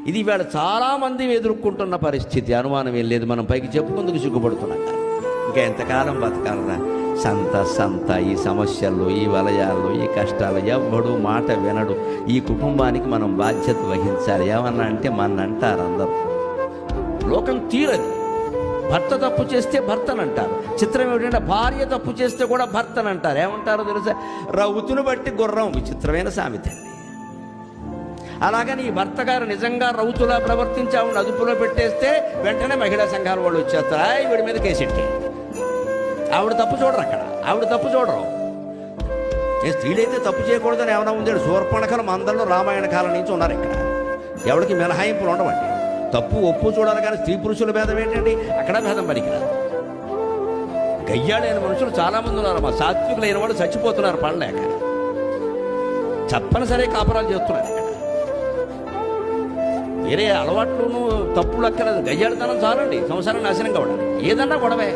ఇది ఇవాళ చాలామంది ఎదుర్కొంటున్న పరిస్థితి, అనుమానం ఏం లేదు. మనం పైకి చెప్పుకుందుకు సిగ్గుపడుతున్నాం. ఇంకా ఎంతకాలం బతకాలరా సంత ఈ సమస్యల్లో, ఈ వలయాల్లో, ఈ కష్టాలు, ఎవ్వడు మాట వినడు. ఈ కుటుంబానికి మనం బాధ్యత వహించాలి. ఏమన్నా అంటే మన అంటారు అందరూ. లోకం తీరది. భర్త తప్పు చేస్తే భర్తనంటారు. చిత్రం ఏమిటంటే భార్య తప్పు చేస్తే కూడా భర్తనంటారు. ఏమంటారో తెలుసా? రౌతును బట్టి గుర్రం. విచిత్రమైన సామెత. అలాగని ఈ భర్త గారు నిజంగా రౌతులా ప్రవర్తించి ఆవిడ అదుపులో పెట్టేస్తే వెంటనే మహిళా సంఘాల వాళ్ళు వచ్చేస్తారు. వీడి మీద కేసెట్టి. ఆవిడ తప్పు చూడరు. అక్కడ ఆవిడ తప్పు చూడరు. స్త్రీలైతే తప్పు చేయకూడదని ఏమైనా ఉంది? శూర్పణఖలు మందల్లో రామాయణ కాలం నుంచి ఉన్నారు. ఇక్కడ ఎవరికి మినహాయింపులు ఉండవండి. తప్పు ఒప్పు చూడాలి, కానీ స్త్రీ పురుషుల భేదం ఏంటండి? అక్కడ భేదం పనికిరాదు. గయ్యాడైన మనుషులు చాలామంది ఉన్నారు. మా సాత్వికులైన వాళ్ళు చచ్చిపోతున్నారు పడలేక. తప్పనిసరి కాపురాలు చేస్తున్నారు. ఇక్కడ వేరే అలవాట్లును తప్పులు అక్కర్లేదు. గయ్యాడితనం చాలండి సంసారం నాశనం కావడానికి. ఏదన్నా గొడవే.